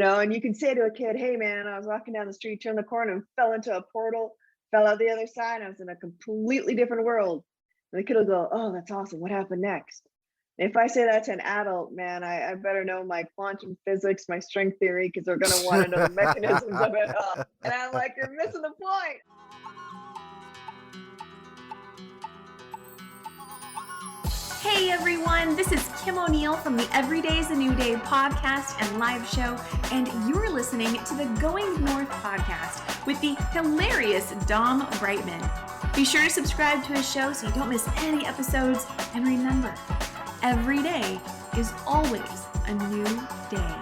and you can say to a kid, hey man, I was walking down the street, turned the corner and fell into a portal, fell out the other side. I was in a completely different world. And the kid will go, oh, that's awesome. What happened next? If I say that to an adult, man, I better know my quantum physics, my string theory, because they're going to want to know the mechanisms of it all. And I'm like, you're missing the point. Hey everyone, this is Kim O'Neill from the Every Day's a New Day podcast and live show, and you're listening to the Going North podcast with the hilarious Dom Brightman. Be sure to subscribe to his show so you don't miss any episodes, and remember, every day is always a new day.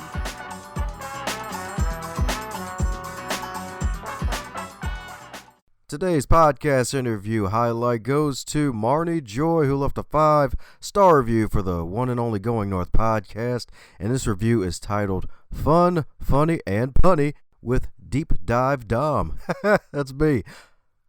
Today's podcast interview highlight goes to Marnie Joy, who left a 5-star review for the one and only Going North podcast, and this review is titled Fun, Funny, and Punny with Deep Dive Dom. That's me.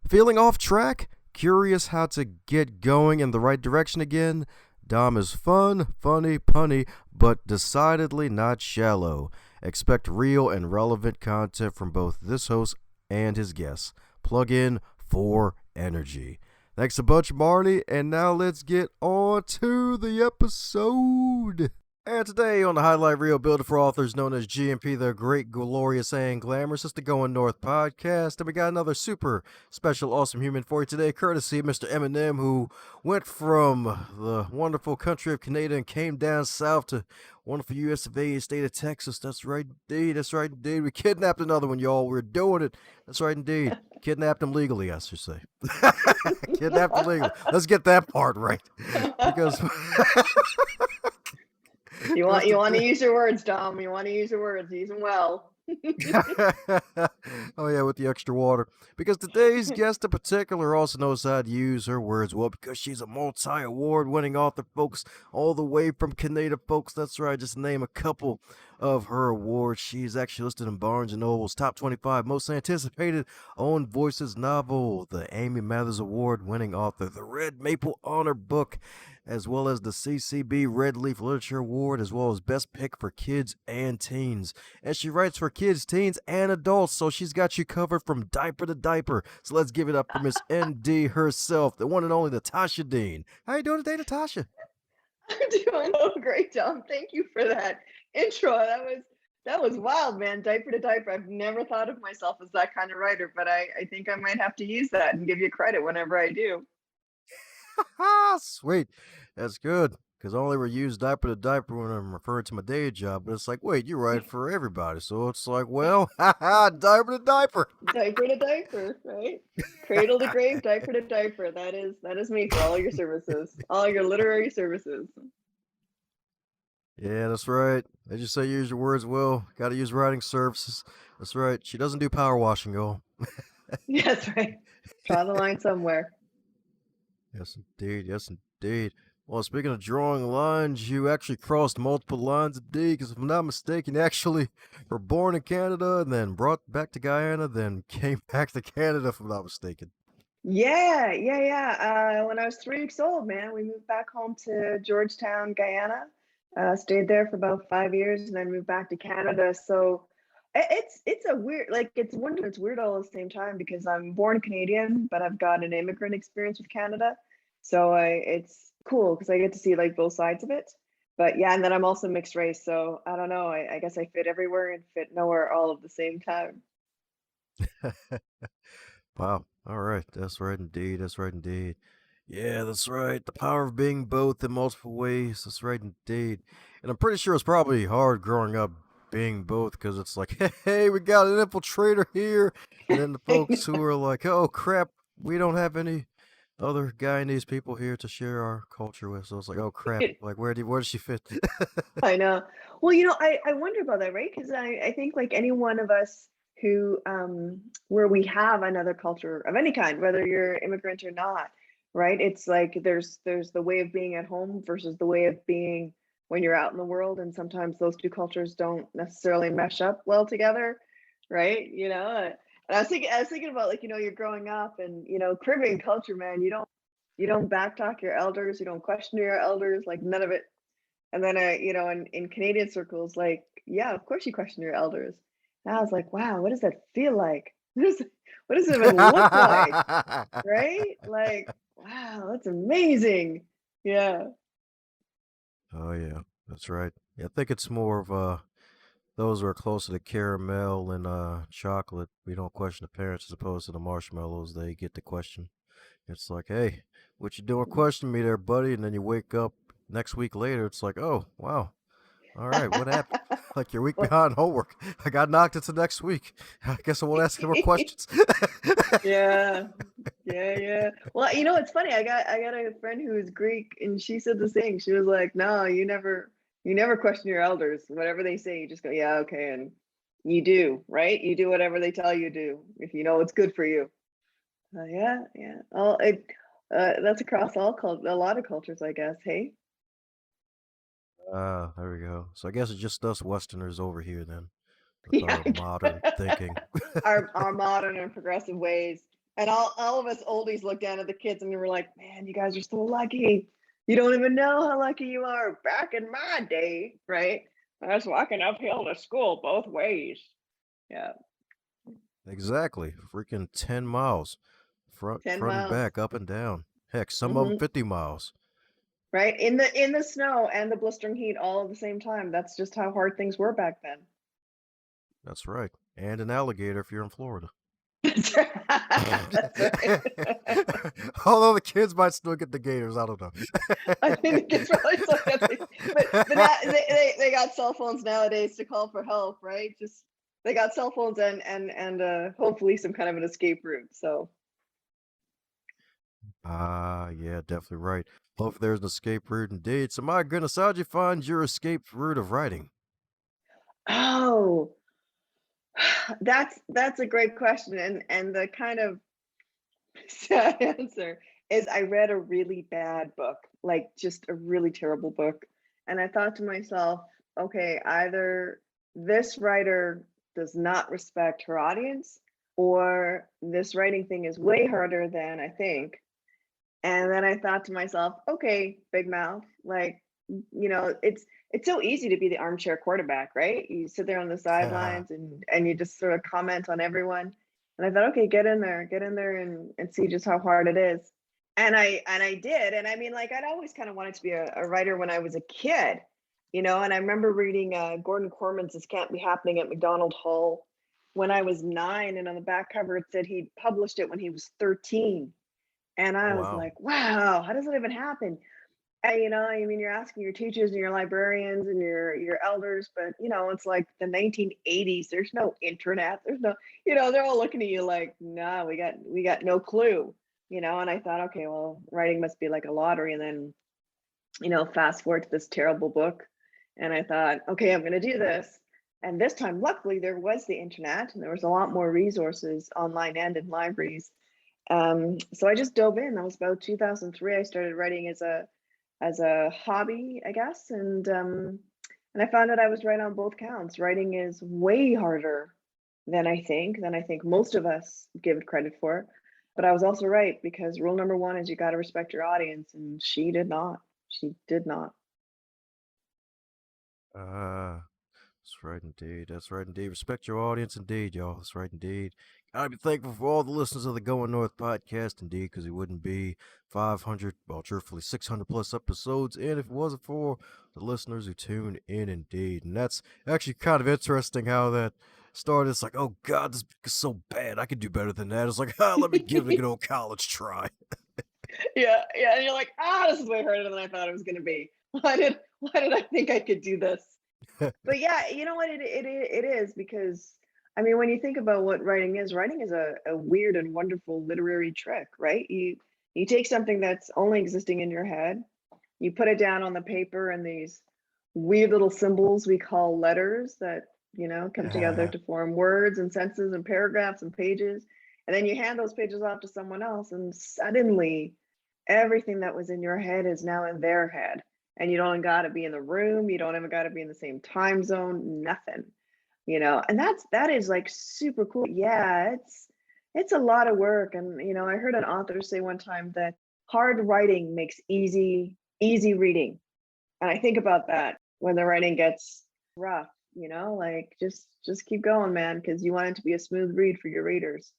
Feeling off track? Curious how to get going in the right direction again? Dom is fun, funny, punny, but decidedly not shallow. Expect real and relevant content from both this host and his guests. Plug in for energy. Thanks a bunch, Marnie, and now let's get on to the episode. And today on the Highlight Reel, build for authors known as GMP, the Great, Glorious, and Glamorous, it's the Going North podcast. And we got another super special, awesome human for you today, courtesy of Mr. Eminem, who went from the wonderful country of Canada and came down south to wonderful U.S. of A. state of Texas. That's right, indeed. That's right, indeed. We kidnapped another one, y'all. We're doing it. That's right, indeed. Kidnapped him legally, I should say. Kidnapped him legally. Let's get that part right. Because... You want to use your words, Dom. You want to use your words. Use them well. Oh, yeah, with the extra water. Because today's guest in particular also knows how to use her words well, because she's a multi-award-winning author, folks, all the way from Canada, folks. That's right, just to name a couple of her awards. She's actually listed in Barnes & Noble's top 25 most anticipated Own Voices novel, the Amy Mathers Award-winning author, the Red Maple Honor Book, as well as the CCB Red Leaf Literature Award, as well as Best Pick for Kids and Teens. And she writes for kids, teens, and adults, so she's got you covered from diaper to diaper. So let's give it up for Miss ND herself, the one and only Natasha Deen. How you doing today, Natasha? I'm doing great, Dom. Thank you for that intro. That was wild, man. Diaper to diaper. I've never thought of myself as that kind of writer, but I think I might have to use that and give you credit whenever I do. Sweet. That's good. Because I only ever use diaper to diaper when I'm referring to my day job. But it's like, wait, you write for everybody. So it's like, well, diaper to diaper. Diaper to diaper, right? Cradle to grave, diaper to diaper. That is me for all your services. All your literary services. Yeah, that's right. They just say use your words well. Got to use writing services. That's right. She doesn't do power washing, y'all. That's right. Draw the line somewhere. Yes, indeed. Yes, indeed. Well, speaking of drawing lines, you actually crossed multiple lines indeed, because if I'm not mistaken, you actually were born in Canada and then brought back to Guyana, then came back to Canada, if I'm not mistaken. Yeah. When I was 3 weeks old, man, we moved back home to Georgetown, Guyana. Stayed there for about 5 years and then moved back to Canada. So it's a weird, like, it's wonderful, it's weird all at the same time, because I'm born Canadian, but I've got an immigrant experience with Canada. So it's cool because I get to see like both sides of it. But yeah, and then I'm also mixed race. So I don't know. I guess I fit everywhere and fit nowhere all at the same time. Wow. All right. That's right indeed. That's right indeed. Yeah, that's right. The power of being both in multiple ways. That's right indeed. And I'm pretty sure it's probably hard growing up being both, because it's like, hey, we got an infiltrator here. And then the folks who are like, oh, crap, we don't have any other Guyanese people here to share our culture with. So it's like, oh, crap. Like, where does she fit? I know. Well, I wonder about that, right? Because I think like any one of us who where we have another culture of any kind, whether you're immigrant or not, right? It's like there's the way of being at home versus the way of being when you're out in the world, and sometimes those two cultures don't necessarily mesh up well together, right? And I was thinking about, like, you're growing up, and Caribbean culture, man, you don't backtalk your elders, you don't question your elders, like none of it. And then in Canadian circles, like yeah, of course you question your elders. And I was like, wow, what does that feel like? What does it even look like? Right? Like, wow, that's amazing. Yeah. Oh yeah, that's right. Yeah, I think it's more of those who are closer to caramel and chocolate. We don't question the parents as opposed to the marshmallows. They get the question. It's like, hey, what you doing questioning me there, buddy? And then you wake up next week later. It's like, oh wow, all right, what happened? Like you're a week Well, behind homework. I got knocked into next week. I guess I won't ask any more questions. yeah. Yeah, yeah. Well, it's funny. I got a friend who is Greek, and she said the same. She was like, "No, you never question your elders. Whatever they say, you just go, yeah, okay." And you do, right? You do whatever they tell you to do if you know it's good for you. Yeah, yeah. That's across a lot of cultures, I guess. Hey, Ah, there we go. So I guess it's just us Westerners over here then, with yeah, our I modern guess. thinking. Our modern and progressive ways. And all of us oldies look down at the kids and we were like, man, you guys are so lucky. You don't even know how lucky you are. Back in my day, right? I was walking uphill to school both ways. Yeah, Exactly. Freaking 10 miles. Front 10 front and miles. back, up and down. Heck, some of them Hmm. 50 miles. Right? In the snow and the blistering heat all at the same time. That's just how hard things were back then. That's right. And an alligator if you're in Florida. That's right. That's right. Although the kids might still get the gators, I don't know. I think it's probably so but now they got cell phones nowadays to call for help, right? Just they got cell phones and hopefully some kind of an escape route. So Ah, yeah, definitely right. Hope there's an escape route indeed. So my goodness, how'd you find your escape route of writing? oh, that's a great question. And the kind of sad answer is I read a really bad book, like just a really terrible book. And I thought to myself, okay, either this writer does not respect her audience, or this writing thing is way harder than I think. And then I thought to myself, okay, big mouth, like, it's so easy to be the armchair quarterback, right? You sit there on the sidelines and you just sort of comment on everyone. And I thought, okay, get in there and see just how hard it is. And I did. And I mean, like I'd always kind of wanted to be a writer when I was a kid, and I remember reading Gordon Corman's This Can't Be Happening at McDonald Hall when I was 9, and on the back cover it said he'd published it when he was 13. And Oh I was wow. like, wow, how does that even happen? I mean, you're asking your teachers and your librarians and your elders, but it's like the 1980s. There's no internet. There's no, they're all looking at you like, no, we got no clue. And I thought, okay, well, writing must be like a lottery. And then, fast forward to this terrible book. And I thought, okay, I'm gonna do this. And this time, luckily, there was the internet and there was a lot more resources online and in libraries. So I just dove in. That was about 2003. I started writing as a hobby, I guess, and I found out I was right on both counts. Writing is way harder than I think most of us give it credit for. But I was also right because rule number one is you got to respect your audience, and she did not. She did not. Ah, that's right indeed. That's right indeed. Respect your audience indeed, y'all. That's right indeed. Gotta be thankful for all the listeners of the Going North podcast indeed, because it wouldn't be 500, well, truthfully, 600 plus episodes, and if it wasn't for the listeners who tune in indeed. And that's actually kind of interesting how that started. It's like, oh God, this book is so bad. I could do better than that. It's like, let me give it a good old college try. Yeah, yeah, and you're like, this is way harder than I thought it was going to be. Why did I think I could do this? But yeah, you know what it is because I mean when you think about what writing is a weird and wonderful literary trick, right? You take something that's only existing in your head, you put it down on the paper and these weird little symbols we call letters that, come together to form words and sentences and paragraphs and pages. And then you hand those pages off to someone else and suddenly everything that was in your head is now in their head. And you don't got to be in the room, you don't even got to be in the same time zone, nothing. And that is like super cool. Yeah, it's a lot of work. And I heard an author say one time that hard writing makes easy reading. And I think about that when the writing gets rough. like just keep going, man, because you want it to be a smooth read for your readers.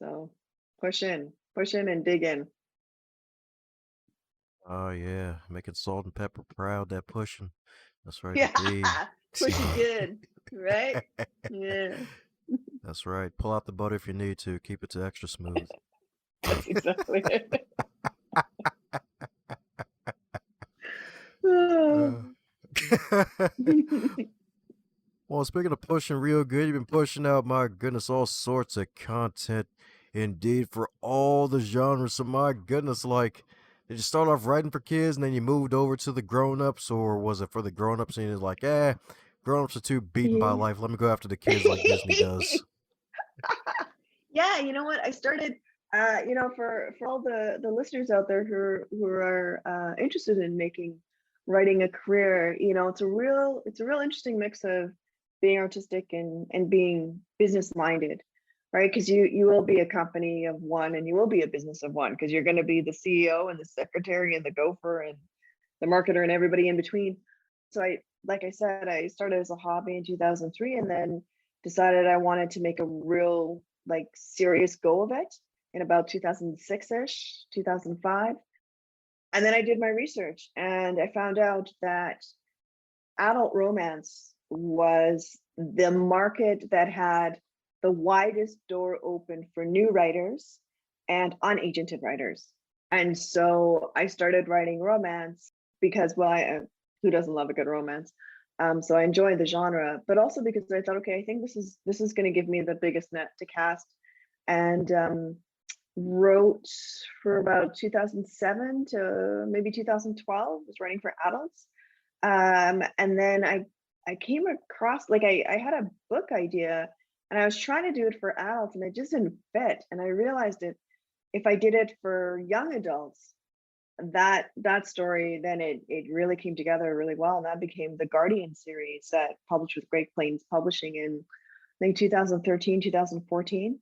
So push in and dig in. Oh yeah, making Salt and Pepper proud. That pushing. That's right, Yeah, indeed. push it good, right? Yeah, That's right. Pull out the butter if you need to. Keep it to extra smooth. that's exactly it. Uh, well, speaking of pushing real good, you've been pushing out, my goodness, all sorts of content indeed for all the genres. So, my goodness, like, did you start off writing for kids and then you moved over to the grown ups, or was it for the grown ups and you're like, grown ups are too beaten by Yeah. life. Let me go after the kids like Disney does? Yeah, you know what? I started, for all the listeners out there who are interested in making writing a career, it's a real interesting mix of being artistic and being business minded, right? Because you will be a company of one and you will be a business of one because you're going to be the CEO and the secretary and the gopher and the marketer and everybody in between. So like I said, I started as a hobby in 2003 and then decided I wanted to make a real like serious go of it in about 2006-ish, 2005. And then I did my research and I found out that adult romance was the market that had the widest door open for new writers and unagented writers. And so I started writing romance because, well, who doesn't love a good romance? So I enjoy the genre, but also because I thought, okay, I think this is going to give me the biggest net to cast, and wrote for about 2007 to maybe 2012. Was writing for adults, and then I came across like I had a book idea, and I was trying to do it for adults, and it just didn't fit. And I realized it if I did it for young adults, that story then it really came together really well, and that became the Guardian series that published with Great Plains Publishing in I think 2013, 2014.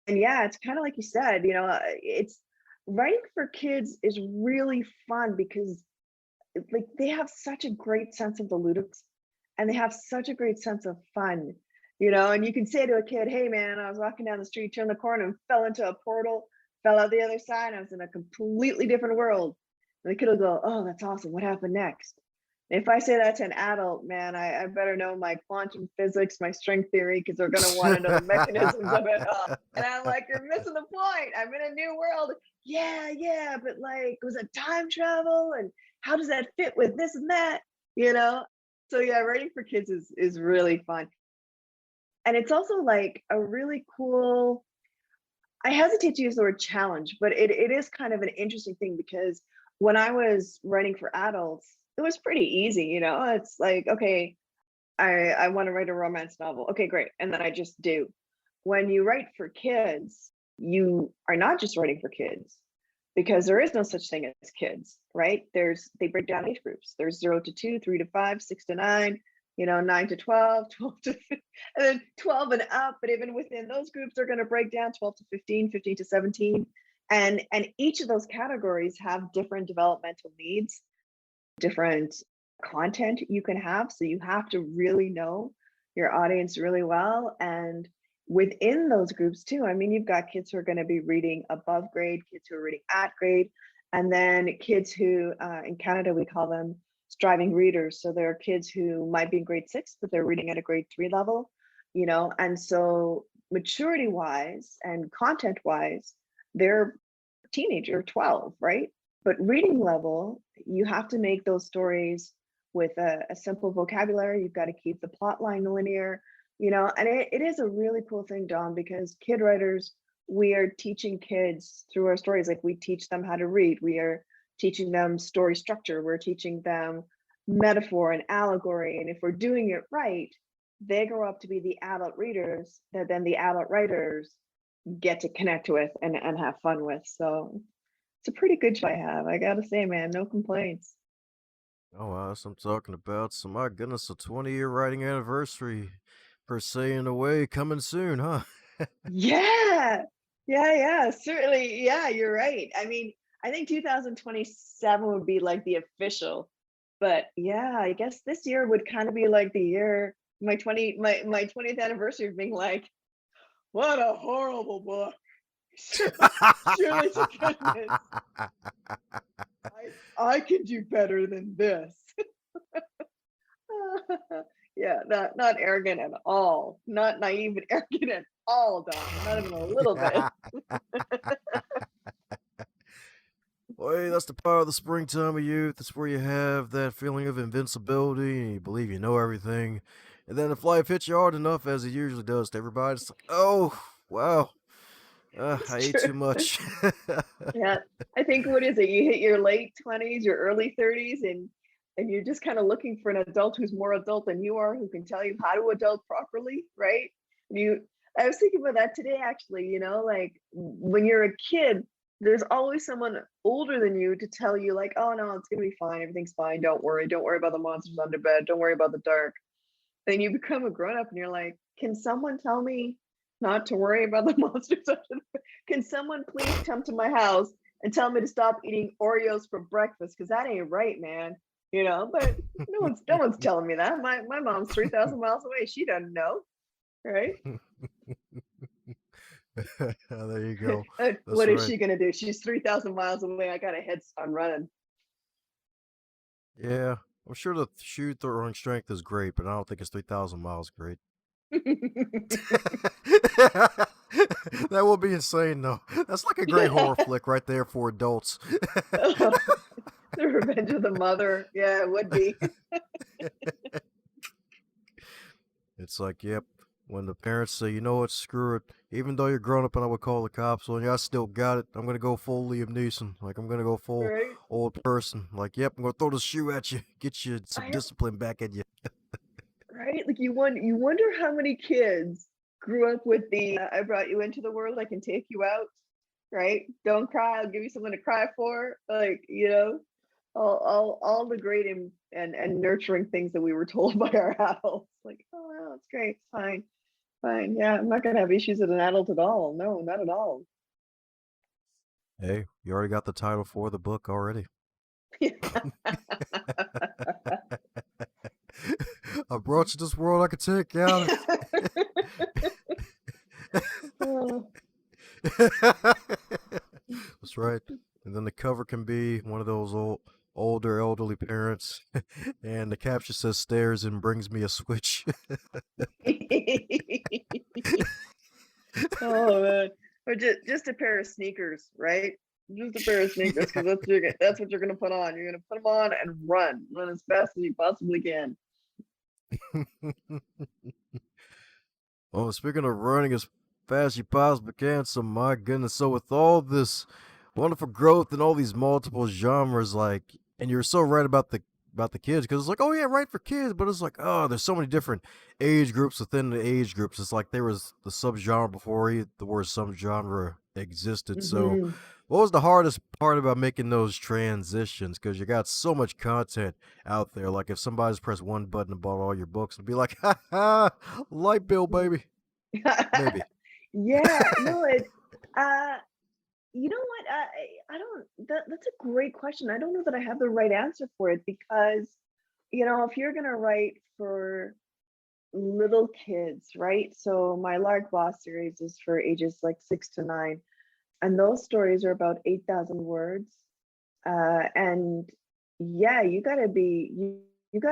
And yeah, it's kind of like you said, it's writing for kids is really fun because like they have such a great sense of the ludicrous and they have such a great sense of fun, and you can say to a kid, hey man, I was walking down the street, turned the corner and fell into a portal, fell out the other side, I was in a completely different world. And the kid will go, oh, that's awesome, what happened next? If I say that to an adult, man, I better know my quantum physics, my string theory, because they're going to want to know the mechanisms of it all. And I'm like, you're missing the point. I'm in a new world. Yeah, yeah, but like, was it time travel? And how does that fit with this and that? You know? So yeah, writing for kids is really fun. And it's also like a really cool, I hesitate to use the word challenge, but it is kind of an interesting thing because when I was writing for adults, it was pretty easy, It's like, okay, I want to write a romance novel. Okay, great. And then I just do. When you write for kids, you are not just writing for kids because there is no such thing as kids, right? They break down age groups. There's 0 to 2, 3 to 5, 6 to 9, 9 to 12, 12 to and then 12 and up. But even within those groups, they're going to break down 12 to 15, 15 to 17. And each of those categories have different developmental needs, different content you can have. So you have to really know your audience really well. And within those groups too, I mean, you've got kids who are going to be reading above grade, kids who are reading at grade, and then kids who in Canada we call them striving readers. So there are kids who might be in grade 6 but they're reading at a grade 3 level, and so maturity wise and content wise, they're teenager 12, right? But reading level, you have to make those stories with a simple vocabulary. You've got to keep the plot line linear, and it is a really cool thing, Don, because kid writers, we are teaching kids through our stories. Like we teach them how to read. We are teaching them story structure. We're teaching them metaphor and allegory. And if we're doing it right, they grow up to be the adult readers that then the adult writers get to connect with and have fun with. So it's a pretty good show I have. I gotta say, man, no complaints. Oh, wow, that's what I'm talking about. So, my goodness, a 20-year writing anniversary, per se, in a way, coming soon, huh? Yeah. Yeah, certainly. Yeah, you're right. I mean, I think 2027 would be like the official. But yeah, I guess this year would kind of be like the year my 20th anniversary of being like, what a horrible book. Surely to goodness, I could do better than this. Yeah, not arrogant at all. Not naive and arrogant at all, Donna. Not even a little bit. Well, hey, that's the power of the springtime of youth. It's where you have that feeling of invincibility and you believe you know everything. And then if life hits you hard enough, as it usually does to everybody, it's like, oh, wow, It's I ate true. too much. Yeah. I think what is it? You hit your late 20s, your early 30s, and you're just kind of looking for an adult who's more adult than you are, who can tell you how to adult properly, right? You I was thinking about that today actually, like when you're a kid, there's always someone older than you to tell you like, "Oh no, it's going to be fine. Everything's fine. Don't worry. Don't worry about the monsters under bed. Don't worry about the dark." Then you become a grown up and you're like, can someone tell me not to worry about the monsters under the bed? Can someone please come to my house and tell me to stop eating Oreos for breakfast? Because that ain't right, man. But no one's telling me that. My mom's 3,000 miles away. She doesn't know, right? There you go. That's What is right. she gonna do? She's 3,000 miles away. I got a head start running. Yeah, I'm sure the shoe throwing strength is great, but I don't think it's 3,000 miles great. That would be insane, though. That's like a great horror flick right there for adults. The Revenge of the Mother. Yeah, it would be. It's like, yep, when the parents say, you know what, screw it. Even though you're grown up and I would call the cops on you, I still got it. I'm going to go full Liam Neeson. Like, I'm going to go full Right? old person. Like, yep, I'm going to throw the shoe at you, get you some I discipline back at you. Right? Like you wonder how many kids grew up with the I brought you into the world, I can take you out, right? Don't cry, I'll give you something to cry for. Like, all the great and nurturing things that we were told by our adults. Like, oh no, it's great, it's fine. Fine. Yeah, I'm not gonna have issues as an adult at all. No, not at all. Hey, you already got the title for the book already. I brought you this world I could take you out Oh, of. That's right. And then the cover can be one of those older elderly parents, and the caption says "stairs and brings me a switch." oh man. Or just a pair of sneakers, right? Just a pair of sneakers, because that's what you're gonna put on. You're gonna put them on and run as fast as you possibly can. Well, speaking of running as fast as you possibly can, so my goodness, so with all this wonderful growth and all these multiple genres, like, and you're so right about the kids, because it's like, oh yeah, right for kids, but it's like, oh, there's so many different age groups within the age groups. It's like there was the subgenre before the word subgenre existed. So, Hmm. what was the hardest part about making those transitions? Because you got so much content out there. Like if somebody's pressed one button and bought all your books, and be like, ha ha, light bill, baby. Maybe. Yeah, no, uh, you know what? I don't. That's a great question. I don't know that I have the right answer for it because, if you're gonna write for little kids, right? So my Lark Boss series is for ages like 6 to 9, and those stories are about 8,000 words. And yeah, you gotta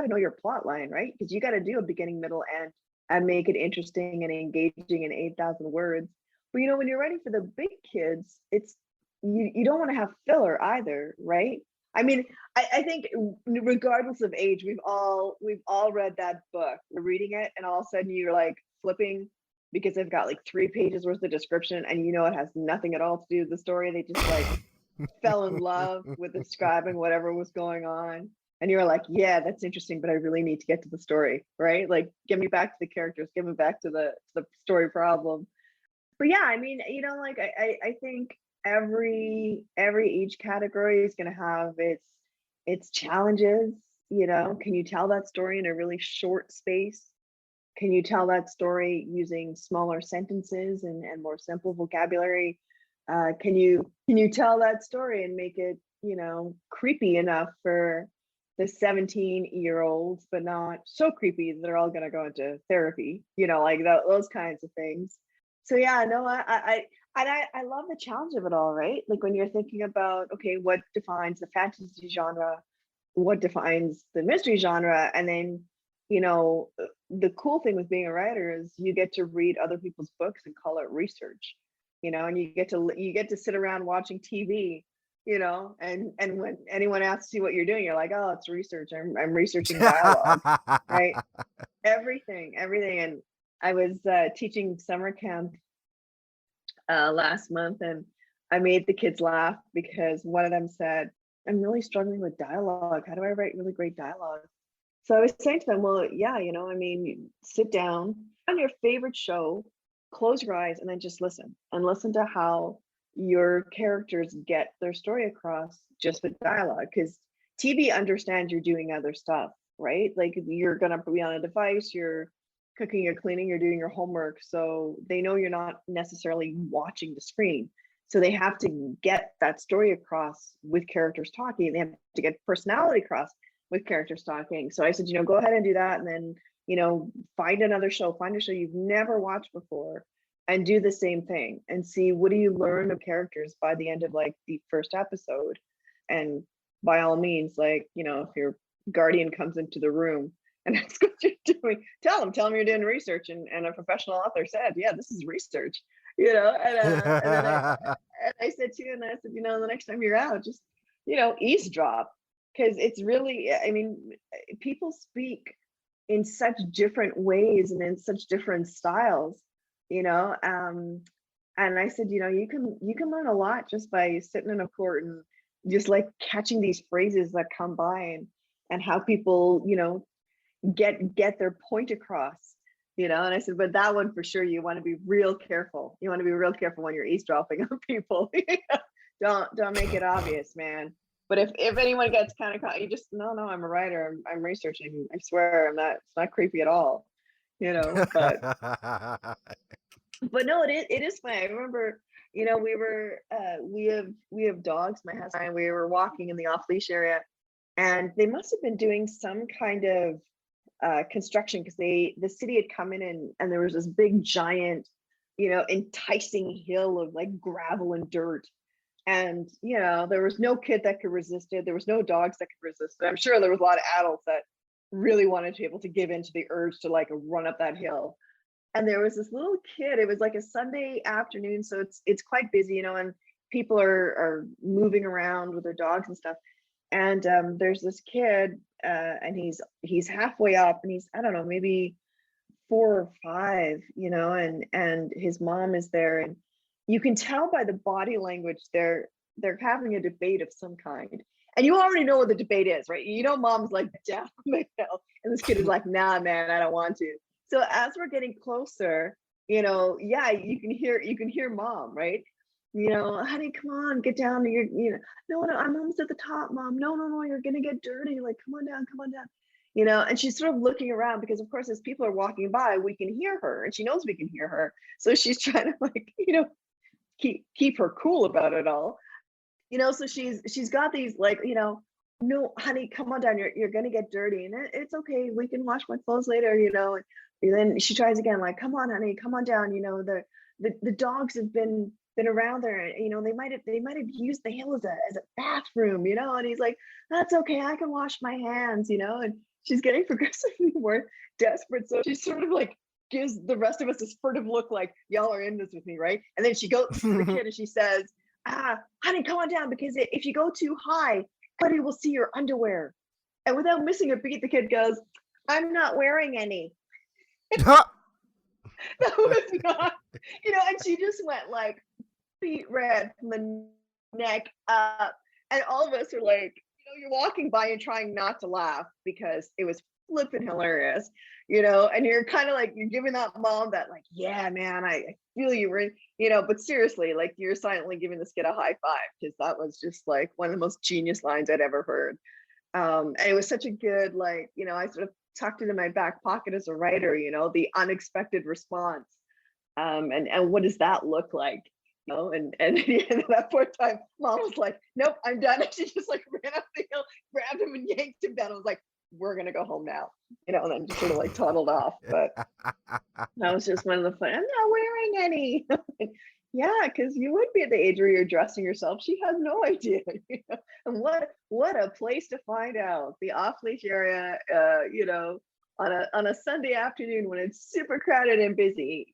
know your plot line, right? Because you gotta do a beginning, middle, end, and make it interesting and engaging in 8,000 words. But when you're writing for the big kids, you don't want to have filler either, right? I mean, I think regardless of age, we've all read that book. You're reading it, and all of a sudden you're like flipping because they've got like 3 pages worth of description, and it has nothing at all to do with the story. They just like fell in love with describing whatever was going on. And you're like, yeah, that's interesting, but I really need to get to the story, right? Like, get me back to the characters, get me back to the story problem. But yeah, I mean, like I think every age category is gonna have its challenges. Can you tell that story in a really short space? Can you tell that story using smaller sentences and more simple vocabulary? Can you tell that story and make it creepy enough for the 17-year-olds, but not so creepy that they're all going to go into therapy, like those kinds of things. So yeah, no, I love the challenge of it all, right? Like when you're thinking about, okay, what defines the fantasy genre, what defines the mystery genre, and then the cool thing with being a writer is you get to read other people's books and call it research, and you get to sit around watching TV, and when anyone asks you what you're doing, you're like, oh, it's research. I'm researching dialogue, right? Everything. And I was teaching summer camp last month, and I made the kids laugh because one of them said, I'm really struggling with dialogue. How do I write really great dialogue? So I was saying to them, well, yeah, I mean, sit down on your favorite show, close your eyes, and then just listen to how your characters get their story across just with dialogue. Because TV understands you're doing other stuff, right? Like you're going to be on a device, you're cooking or cleaning, you're doing your homework. So they know you're not necessarily watching the screen. So they have to get that story across with characters talking. They have to get personality across with characters talking. So I said, go ahead and do that. And then, find a show you've never watched before and do the same thing and see what do you learn of characters by the end of like the first episode. And by all means, like, if your guardian comes into the room and asks what you're doing, tell them you're doing research. And a professional author said, yeah, this is research, and then I said to you, and I said, the next time you're out, just, eavesdrop. Because it's really, I mean, people speak in such different ways and in such different styles, and I said, you can learn a lot just by sitting in a court and just like catching these phrases that come by and how people, get their point across, and I said, but that one for sure, you want to be real careful. You want to be real careful when you're eavesdropping on people. Don't make it obvious, man. But if anyone gets kind of caught, you just no, I'm a writer. I'm researching. I swear, it's not creepy at all, But no, it is funny. I remember, we have dogs. My husband and I, we were walking in the off leash area, and they must have been doing some kind of construction because the city had come in and there was this big giant, enticing hill of like gravel and dirt. And, there was no kid that could resist it. There was no dogs that could resist it. I'm sure there was a lot of adults that really wanted to be able to give in to the urge to like run up that hill. And there was this little kid. It was like a Sunday afternoon. So it's quite busy, and people are moving around with their dogs and stuff. And there's this kid and he's halfway up and he's, I don't know, maybe 4 or 5, and his mom is there. And you can tell by the body language they're having a debate of some kind, and you already know what the debate is, right? Mom's like down the hill, and this kid is like, nah, man, I don't want to. So as we're getting closer, yeah, you can hear mom, right? Honey, come on, get down. No, I'm almost at the top, mom. No, you're gonna get dirty. Like, come on down. And she's sort of looking around because, of course, as people are walking by, we can hear her, and she knows we can hear her. So she's trying to like, keep her cool about it all. So she's got these like, no, honey, come on down. You're gonna get dirty, and it's okay. We can wash my clothes later. And then she tries again, like, come on, honey, come on down. The dogs have been around there. They might have used the hill as a bathroom. And he's like, that's okay. I can wash my hands. And she's getting progressively more desperate. So she's sort of like gives the rest of us this furtive look, like y'all are in this with me, right? And then she goes to the kid and she says, honey, come on down, because if you go too high, buddy will see your underwear. And without missing a beat, the kid goes, I'm not wearing any. That was not, and she just went like beet red from the neck up. And all of us are like, you're walking by and trying not to laugh because it was flipping hilarious, and you're kind of like, you're giving that mom that like, yeah, man, I feel you were, but seriously, like you're silently giving this kid a high five because that was just like one of the most genius lines I'd ever heard. And it was such a good, like, I sort of tucked it in my back pocket as a writer, the unexpected response. And what does that look like? And at that point in time, mom was like, nope, I'm done. And she just like ran up the hill, grabbed him and yanked him down. I was like, we're gonna go home now, and then just sort of like toddled off. But that was just one of the fun. I'm not wearing any. Yeah, because you would be at the age where you're dressing yourself. She has no idea. And what a place to find out. The off leash area, on a Sunday afternoon when it's super crowded and busy,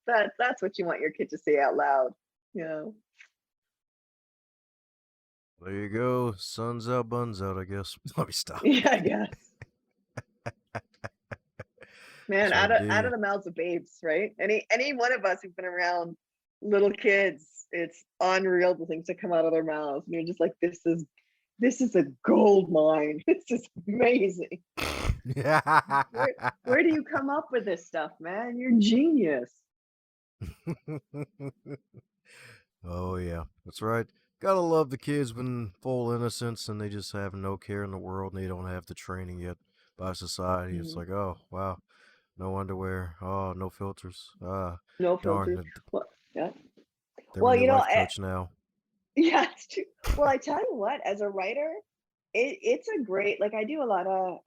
that's what you want your kid to say out loud. You know. There you go. Sun's out, buns out, I guess. Let me stop. Yeah, I guess. Man, So out of indeed. the mouths of babes, right? Any one of us who've been around little kids, it's unreal the things that come out of their mouths. And you're just like, this is a gold mine. This is amazing. Where do you come up with this stuff, man? You're genius. Oh yeah, that's right. Gotta love the kids when full innocence and they just have no care in the world and they don't have the training yet by society. It's Mhm. like, oh wow, no underwear, oh no filters. No Darn, filters. Well, yeah. they're my Well, new life coach now. yeah, it's true. Well, I tell you what, as a writer, it's a great, like I do a lot of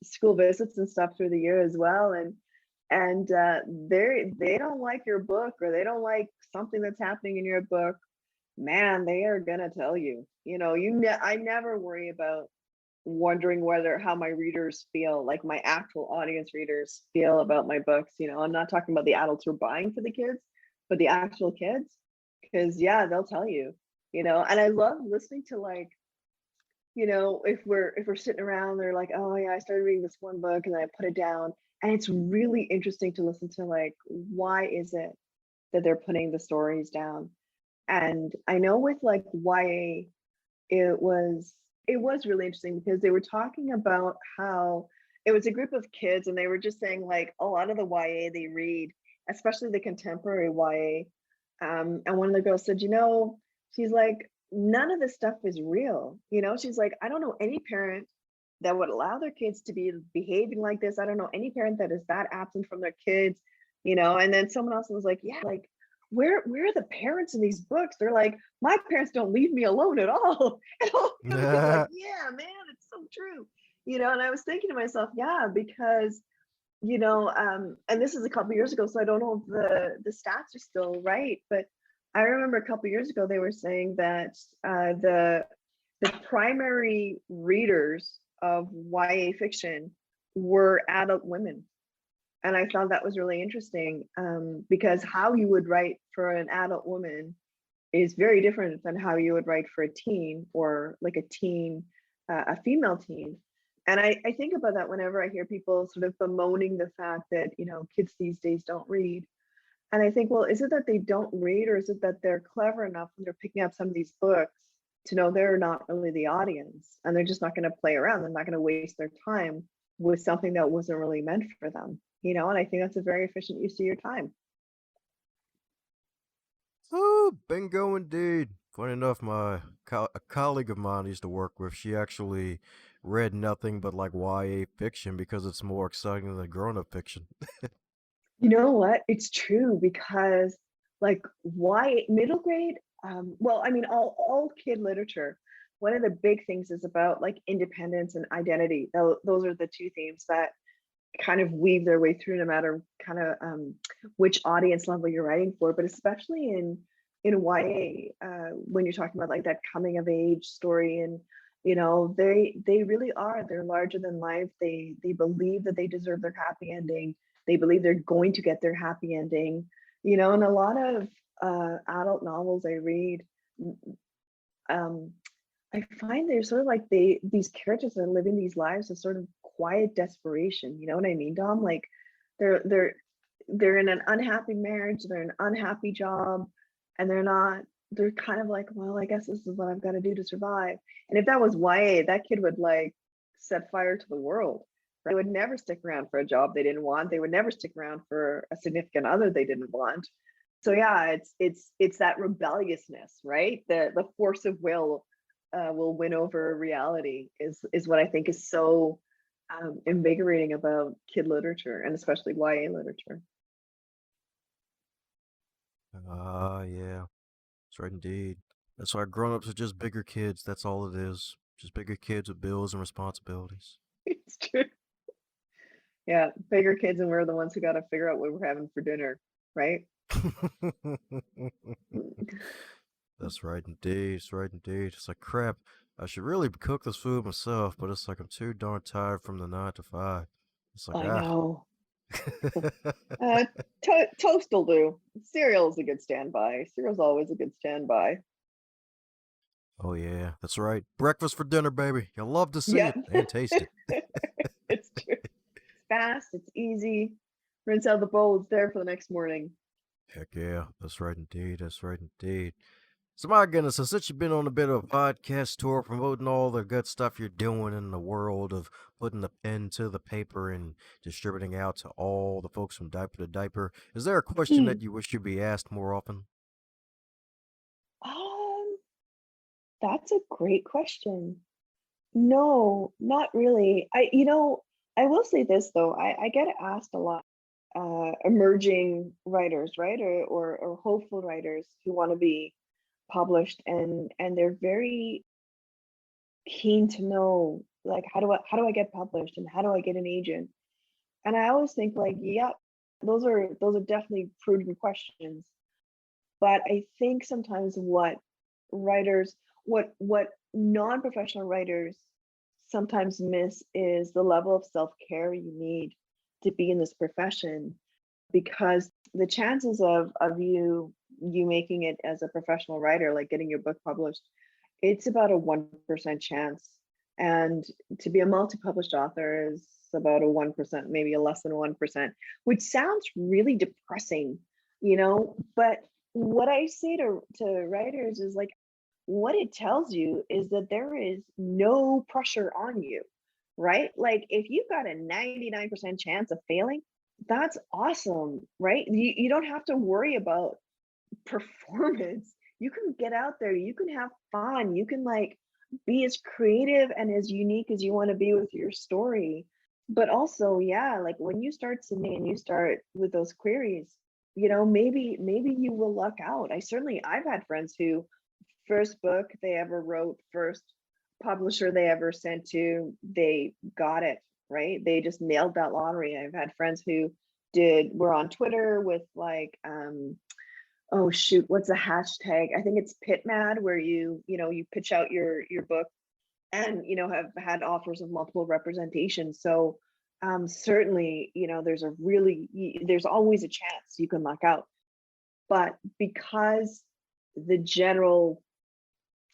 school visits and stuff through the year as well, and they don't like your book or they don't like something that's happening in your book, man, they are gonna tell you. I never worry about wondering whether how my readers feel, like my actual audience readers feel about my books. I'm not talking about the adults who are buying for the kids, but the actual kids, because yeah, they'll tell you. And I love listening to, like, if we're sitting around, they're like, oh yeah, I started reading this one book and then I put it down. And it's really interesting to listen to, like, why is it that they're putting the stories down. And I know with like YA, it was really interesting because they were talking about how it was a group of kids and they were just saying, like, a lot of the YA they read, especially the contemporary YA, and one of the girls said, she's like, none of this stuff is real. She's like, I don't know any parent that would allow their kids to be behaving like this. I don't know any parent that is that absent from their kids. And then someone else was like, yeah, like, where are the parents in these books? They're like, my parents don't leave me alone at all. And all the other kids are like, yeah, man, it's so true. And I was thinking to myself, yeah, because and this is a couple years ago, so I don't know if the stats are still right, but I remember a couple years ago they were saying that the primary readers of YA fiction were adult women. And I thought that was really interesting, because how you would write for an adult woman is very different than how you would write for a teen, or like a teen, a female teen. And I think about that whenever I hear people sort of bemoaning the fact that, kids these days don't read. And I think, well, is it that they don't read, or is it that they're clever enough when they're picking up some of these books to know they're not really the audience and they're just not going to play around? They're not going to waste their time with something that wasn't really meant for them, and I think that's a very efficient use of your time. Oh, bingo indeed. Funny enough, a colleague of mine I used to work with, she actually read nothing but like YA fiction because it's more exciting than grown-up fiction. You know what? It's true, because like, why middle grade? Well, I mean, all kid literature. One of the big things is about like independence and identity. Those are the two themes that kind of weave their way through, no matter kind of which audience level you're writing for, but especially in YA, when you're talking about like that coming of age story. And they really are, they're larger than life. They believe that they deserve their happy ending. They believe they're going to get their happy ending. And a lot of adult novels I read, um I find they're sort of like these characters are living these lives of sort of quiet desperation. You know what I mean, Dom? Like, they're they're in an unhappy marriage, they're in an unhappy job, and they're kind of like, well, I guess this is what I've got to do to survive. And if that was YA, that kid would like set fire to the world. They would never stick around for a job they didn't want. They would never stick around for a significant other they didn't want. So yeah, it's that rebelliousness, right? The force of will win over reality is what I think is so invigorating about kid literature, and especially YA literature. Yeah. That's right, indeed. That's why grown-ups are just bigger kids. That's all it is. Just bigger kids with bills and responsibilities. It's true. Yeah, bigger kids, and we're the ones who got to figure out what we're having for dinner, right? That's right, indeed. That's right, indeed. It's like crap. I should really cook this food myself, but it's like I'm too darn tired from the 9 to 5. It's like I know. Uh, Toast will do. Cereal is a good standby. Cereal's always a good standby. Oh yeah, that's right. Breakfast for dinner, baby. You'll love to see Yep. it and taste it. It's true. It's fast, it's easy. Rinse out the bowl, it's there for the next morning. Heck yeah, that's right indeed. That's right indeed. So my goodness, so since you've been on a bit of a podcast tour promoting all the good stuff you're doing in the world of putting the pen to the paper and distributing out to all the folks from diaper to diaper, is there a question Mm. that you wish you'd be asked more often? Um, that's a great question. No, not really. I will say this though. I get asked a lot, emerging writers, right? Or hopeful writers who want to be published, and they're very keen to know, like, how do I get published and how do I get an agent? And I always think like, yeah, those are definitely prudent questions. But I think sometimes writers, what non-professional writers sometimes miss is the level of self-care you need to be in this profession, because the chances of you making it as a professional writer, like getting your book published, it's about a 1% chance. And to be a multi-published author is about a 1%, maybe a less than 1%, which sounds really depressing, but what I say to writers is like, what it tells you is that there is no pressure on you, right? Like if you've got a 99% chance of failing, that's awesome, right? You don't have to worry about performance. You can get out there, you can have fun, you can like be as creative and as unique as you want to be with your story. But also, yeah, like when you start submitting and you start with those queries, maybe you will luck out. I've had friends who first book they ever wrote, first publisher they ever sent to, they got it, right? They just nailed that lottery. I've had friends who were on Twitter with like oh shoot, what's the hashtag? I think it's pitmad, where you pitch out your book and have had offers of multiple representation. So certainly, there's always a chance you can luck out. But because the general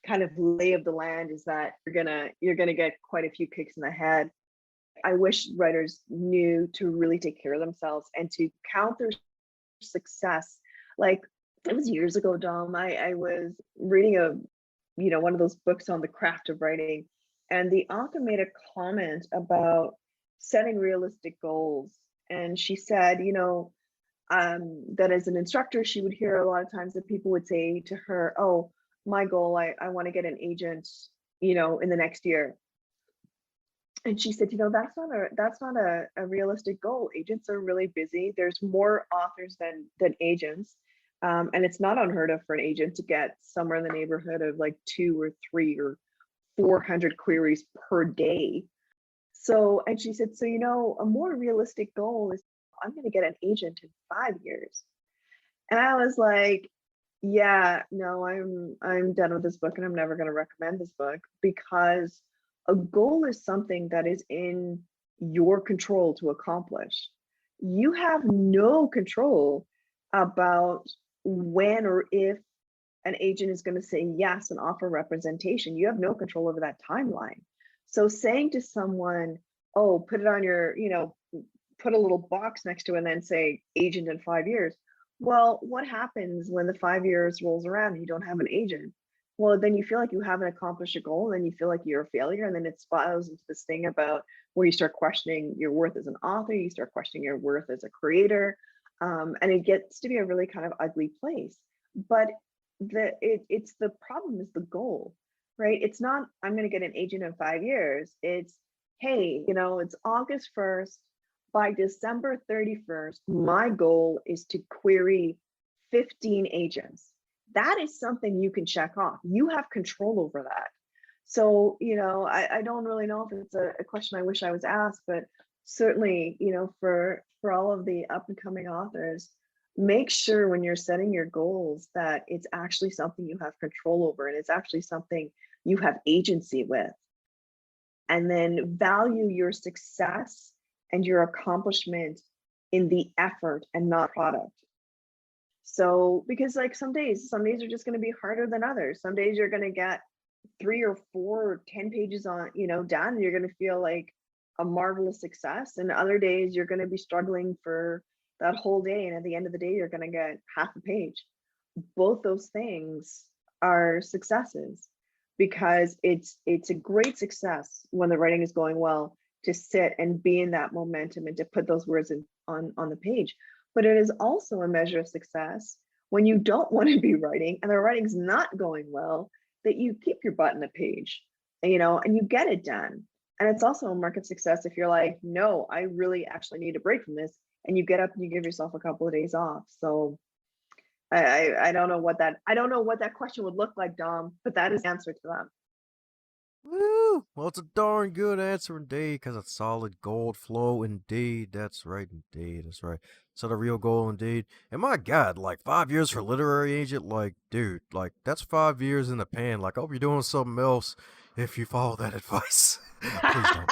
kind of lay of the land is that you're gonna get quite a few kicks in the head, I wish writers knew to really take care of themselves and to count their success. Like it was years ago, Dom. I was reading one of those books on the craft of writing, and the author made a comment about setting realistic goals. And she said, that as an instructor, she would hear a lot of times that people would say to her, "Oh, my goal, I want to get an agent, in the next year." And she said, that's not a realistic goal. Agents are really busy. There's more authors than agents. And it's not unheard of for an agent to get somewhere in the neighborhood of like 2 or 3 or 400 queries per day. So, and she said, so, a more realistic goal is I'm going to get an agent in 5 years. And I was like, yeah, no, I'm done with this book and I'm never going to recommend this book, because a goal is something that is in your control to accomplish. You have no control about when or if an agent is going to say yes and offer representation. You have no control over that timeline. So saying to someone, oh, put it on your, put a little box next to it and then say agent in 5 years. Well, what happens when the 5 years rolls around and you don't have an agent? Well, then you feel like you haven't accomplished a goal, and then you feel like you're a failure. And then it spirals into this thing about where you start questioning your worth as an author, you start questioning your worth as a creator. And it gets to be a really kind of ugly place. But it's the problem is the goal, right? It's not, I'm going to get an agent in 5 years. It's, hey, it's August 1st. By December 31st, my goal is to query 15 agents. that is something you can check off. You have control over that. So, I don't really know if it's a question I wish I was asked, but certainly, for all of the up and coming authors, make sure when you're setting your goals that it's actually something you have control over and it's actually something you have agency with. And then value your success and your accomplishment in the effort and not product. So, because like some days are just going to be harder than others. Some days you're going to get 3 or 4 or 10 pages on, done, and you're going to feel like a marvelous success. And other days you're going to be struggling for that whole day. And at the end of the day, you're going to get half a page. Both those things are successes, because it's a great success when the writing is going well to sit and be in that momentum and to put those words on the page. But it is also a measure of success when you don't want to be writing and the writing's not going well, that you keep your butt in the page, and you get it done. And it's also a mark of success if you're like, no, I really actually need a break from this, and you get up and you give yourself a couple of days off. So I don't know what that question would look like, Dom, but that is the answer to that. Woo! Well, it's a darn good answer indeed, because it's solid gold flow indeed. That's right, indeed. That's right. It's a real goal indeed. And my God, like 5 years for literary agent, like, dude, like that's 5 years in the pan. Like, I hope you're doing something else if you follow that advice. Please don't.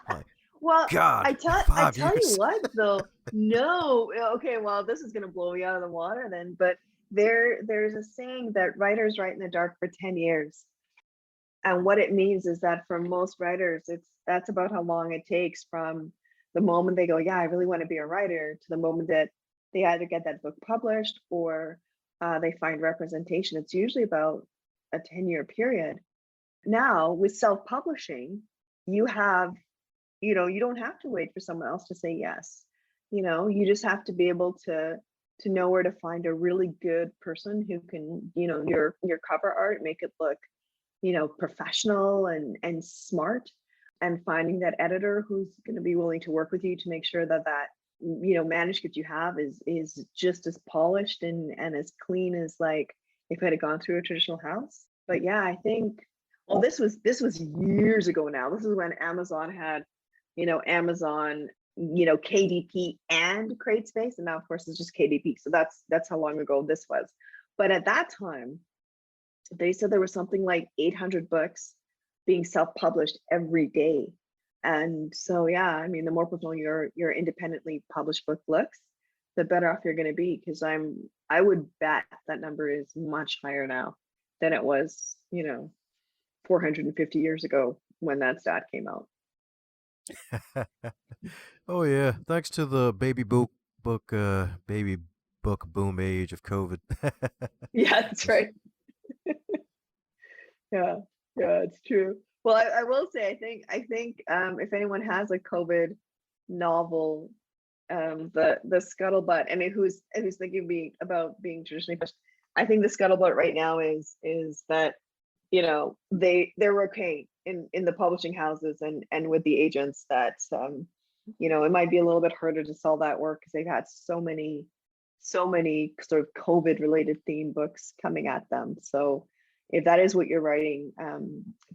Like, Well, God, I tell 5 you years. what though. No, okay, well, this is gonna blow you out of the water then, but there's a saying that writers write in the dark for 10 years. And what it means is that for most writers, that's about how long it takes from the moment they go, yeah, I really want to be a writer, to the moment that they either get that book published or they find representation. It's usually about a 10-year period. Now with self-publishing, you don't have to wait for someone else to say yes. You just have to be able to know where to find a really good person who can, your cover art, make it look professional and smart, and finding that editor who's going to be willing to work with you to make sure that manuscript you have is just as polished and as clean as like if it had gone through a traditional house. But yeah, I think, well, this was years ago now. This is when Amazon had Amazon KDP and CreateSpace, and now of course it's just KDP. So that's how long ago this was. But at that time, they said there was something like 800 books being self-published every day. And so, yeah, I mean, the more professional your independently published book looks, the better off you're going to be. Because I would bet that number is much higher now than it was, 450 years ago when that stat came out. Oh yeah, thanks to the baby book boom age of COVID. Yeah, that's right. Yeah, it's true. Well, I will say, I think if anyone has a COVID novel, the Scuttlebutt, I mean, who's thinking about being traditionally published, I think the Scuttlebutt right now is that they're okay in the publishing houses and with the agents, that it might be a little bit harder to sell that work because they've had so many sort of COVID related theme books coming at them. So if that is what you're writing,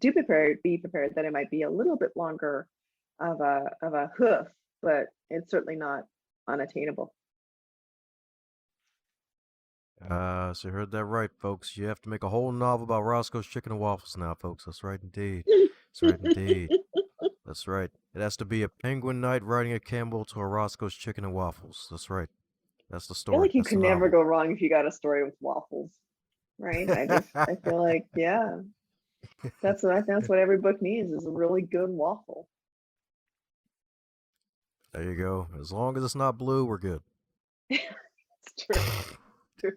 be prepared that it might be a little bit longer of a hoof, but it's certainly not unattainable. So you heard that right, folks. You have to make a whole novel about Roscoe's Chicken and Waffles now, folks. That's right, indeed. That's right, indeed. That's right. It has to be a Penguin Knight riding a Campbell to a Roscoe's Chicken and Waffles. That's right. That's the I feel story. like you That's can the never novel. go wrong if you got a story with waffles, right? I feel like, yeah, that's what every book needs, is a really good waffle. There you go. As long as it's not blue, we're good. It's true. True.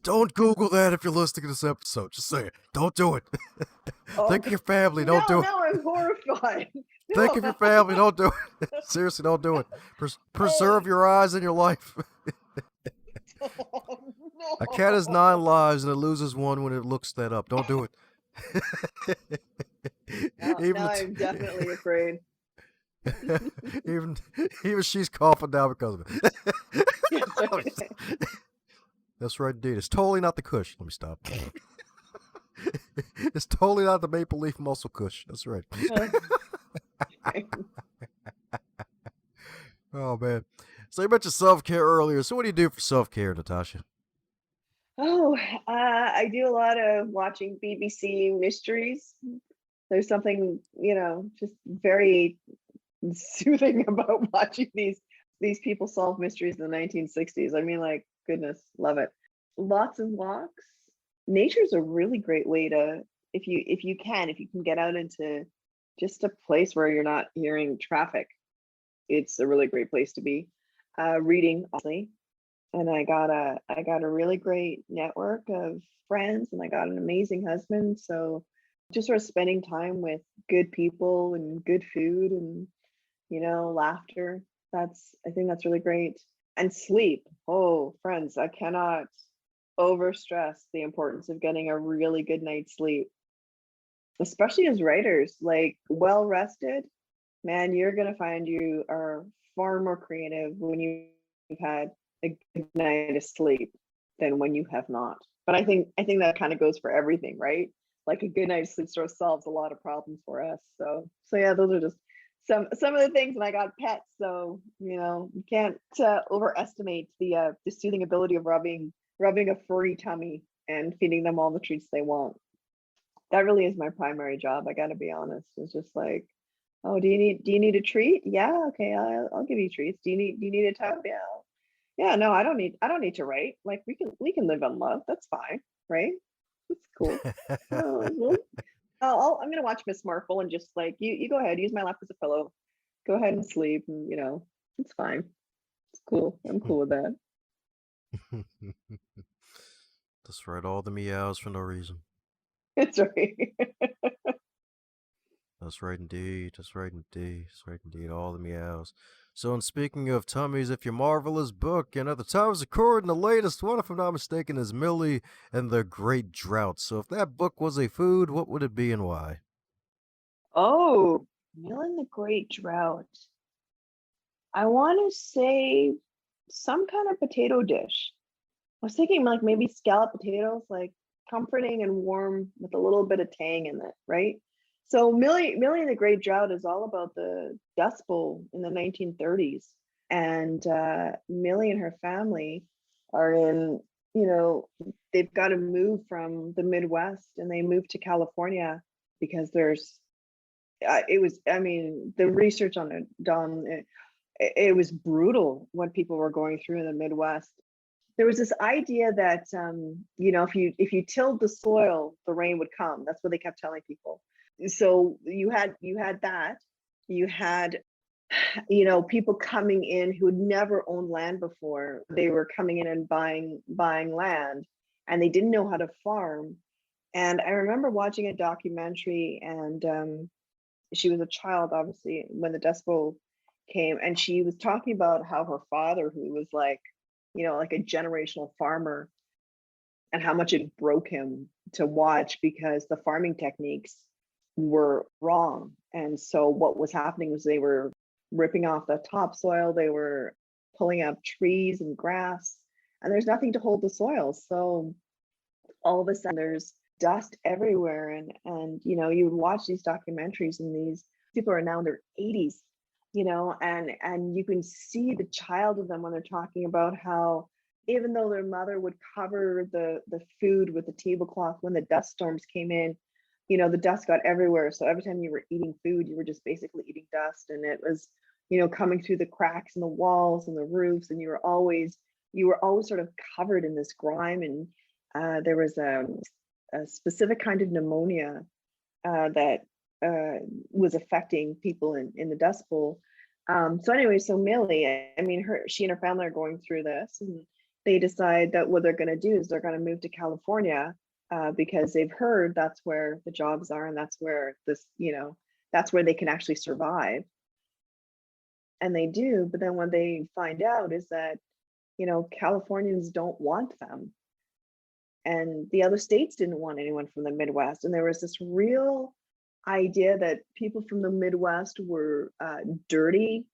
Don't Google that if you're listening to this episode. Just say it. Don't do it. Oh, Think of your family. Don't do it. now I'm horrified. Think of your family. Don't do it. Seriously, don't do it. Preserve your eyes and your life. Oh, no. A cat has 9 lives and it loses one when it looks that up. Don't do it. Now I'm definitely afraid. even she's coughing down because of it. Yes, right. That's right, indeed. It's totally not the Kush. Let me stop. It's totally not the Maple Leaf Muscle Kush. That's right. Uh, Oh man. So you mentioned self care earlier. So what do you do for self care, Natasha? Oh, I do a lot of watching BBC mysteries. There's something, just very soothing about watching these people solve mysteries in the 1960s. I mean, like, goodness, love it. Lots of walks. Nature's a really great way to, if you can get out into just a place where you're not hearing traffic. It's a really great place to be. Reading, obviously, and I got a really great network of friends, and I got an amazing husband. So just sort of spending time with good people and good food and laughter. I think that's really great. And sleep. Oh, friends, I cannot over stress the importance of getting a really good night's sleep, especially as writers. Like, well rested, man, you're gonna find you are far more creative when you've had a good night of sleep than when you have not. But I think that kind of goes for everything, right? Like a good night's sleep sort of solves a lot of problems for us. So yeah, those are just some of the things. And I got pets, so you can't overestimate the soothing ability of rubbing a furry tummy and feeding them all the treats they want. That really is my primary job. I got to be honest. It's just like, oh, do you need a treat? Yeah, okay, I'll give you treats. Do you need a tub? Yeah. Yeah, no, I don't need to write. Like, we can live on love. That's fine, right? That's cool. Oh, well, I'm gonna watch Miss Marple and just like you go ahead, use my lap as a pillow. Go ahead and sleep, and it's fine. It's cool. I'm cool with that. That's right, all the meows for no reason. It's right. That's right indeed. That's right indeed. That's right indeed. All the meows. So, in speaking of tummies, if your marvelous book, and at the time of recording, the latest one, if I'm not mistaken, is Millie and the Great Drought. So, if that book was a food, what would it be and why? Oh, Meal in the Great Drought. I want to say some kind of potato dish. I was thinking like maybe scalloped potatoes, like comforting and warm with a little bit of tang in it, right? So Millie and the Great Drought is all about the Dust Bowl in the 1930s, and Millie and her family are in, they've got to move from the Midwest, and they moved to California because it was, I mean, the research on it done. It was brutal what people were going through in the Midwest. There was this idea that if you tilled the soil, the rain would come. That's what they kept telling people. So you had that. You had people coming in who had never owned land before. They were coming in and buying land, and they didn't know how to farm. And I remember watching a documentary, and she was a child, obviously, when the Dust Bowl came, and she was talking about how her father, who was like a generational farmer, and how much it broke him to watch because the farming techniques were wrong. And so what was happening was they were ripping off the topsoil, they were pulling up trees and grass, and there's nothing to hold the soil. So all of a sudden there's dust everywhere, and you would watch these documentaries, and these people are now in their 80s, and you can see the child of them when they're talking about how even though their mother would cover the food with the tablecloth, when the dust storms came in, the dust got everywhere. So every time you were eating food, you were just basically eating dust, and it was coming through the cracks in the walls and the roofs, and you were always sort of covered in this grime. And there was a specific kind of pneumonia that was affecting people in the Dust Bowl. So anyway, so Millie, I mean, she and her family are going through this, and they decide that what they're going to do is they're going to move to California, because they've heard that's where the jobs are, and that's where they can actually survive. And they do, but then what they find out is that Californians don't want them, and the other states didn't want anyone from the Midwest. And there was this real idea that people from the Midwest were dirty,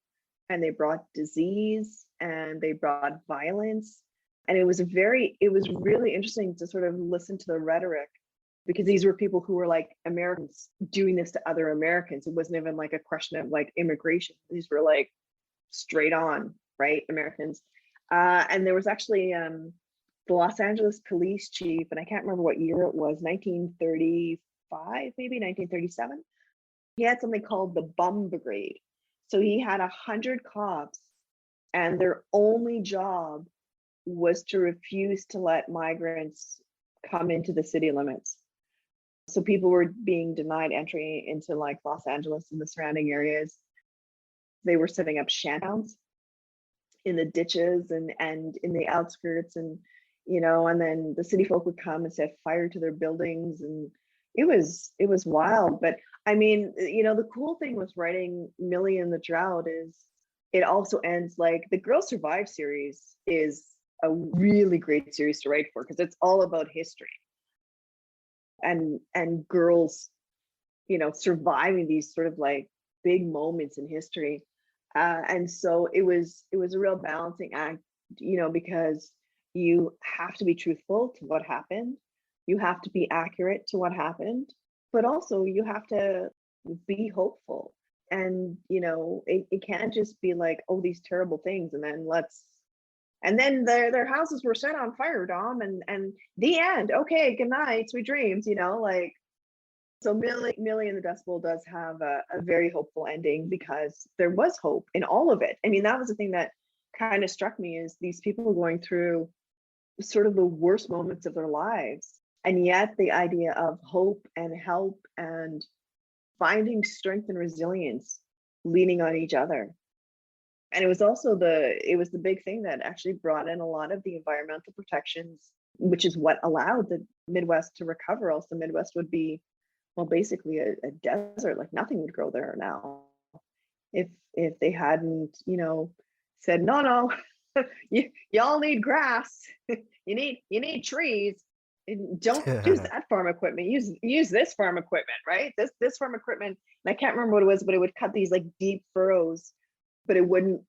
and they brought disease, and they brought violence. And it was really interesting to sort of listen to the rhetoric, because these were people who were like Americans doing this to other Americans. It wasn't even like a question of like immigration. These were like straight on, right, Americans. And there was actually the Los Angeles police chief, and I can't remember what year it was, 1935, maybe 1937. He had something called the Bum Brigade. So he had 100 cops, and their only job was to refuse to let migrants come into the city limits. So people were being denied entry into like Los Angeles and the surrounding areas. They were setting up shantowns in the ditches and in the outskirts, and and then the city folk would come and set fire to their buildings, and it was wild. But I mean, the cool thing with writing Millie and the Drought is it also ends like the Girl Survive series is a really great series to write for, because it's all about history and girls surviving these sort of like big moments in history. And so it was a real balancing act, because you have to be truthful to what happened, you have to be accurate to what happened, but also you have to be hopeful. And it can't just be like, oh, these terrible things, and then their houses were set on fire, Dom, and the end. Okay, good night, sweet dreams. Like, so Millie and the Dust Bowl does have a very hopeful ending, because there was hope in all of it. I mean, that was the thing that kind of struck me, is these people going through sort of the worst moments of their lives, and yet the idea of hope and help and finding strength and resilience, leaning on each other. And it was also the big thing that actually brought in a lot of the environmental protections, which is what allowed the Midwest to recover. Else the Midwest would be, well, basically a desert. Like nothing would grow there now if they hadn't said, no, y'all need grass, you need trees, and don't use that farm equipment, use this farm equipment, right, this farm equipment. And I can't remember what it was, but it would cut these like deep furrows, but it wouldn't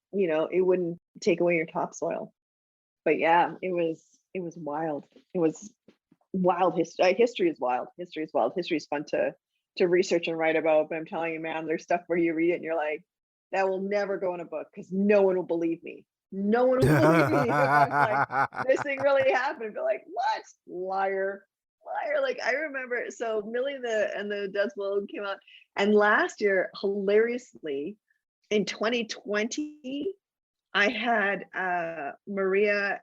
take away your topsoil. But yeah, it was wild. It was wild. History is wild. History is fun to research and write about. But I'm telling you, man, there's stuff where you read it and you're like, that will never go in a book, because no one will believe me. No one will believe me if I'm like, this thing really happened. Be like, what? Liar. Like, I remember, so Millie and the Dust Bowl came out, and last year, hilariously, in 2020, I had Maria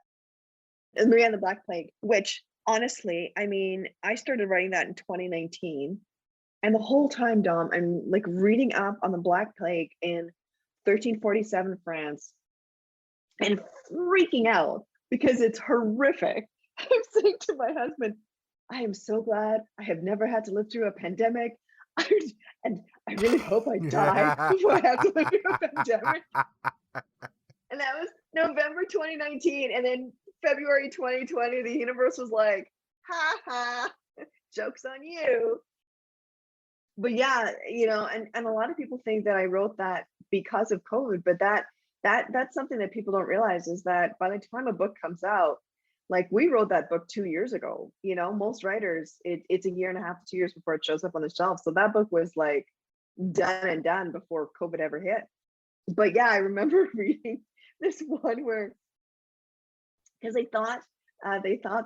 and the Black Plague, which honestly, I mean, I started writing that in 2019. And the whole time, Dom, I'm like reading up on the Black Plague in 1347 France and freaking out because it's horrific. I'm saying to my husband, I am so glad I have never had to live through a pandemic. And I really hope I die before I have to live through a pandemic. And that was November 2019. And then February 2020, the universe was like, ha ha, joke's on you. But yeah, and a lot of people think that I wrote that because of COVID, but that's something that people don't realize, is that by the time a book comes out, like we wrote that book 2 years ago. Most writers, it's a year and a half to 2 years before it shows up on the shelf. So that book was like done before COVID ever hit. But yeah, I remember reading this one where, because they thought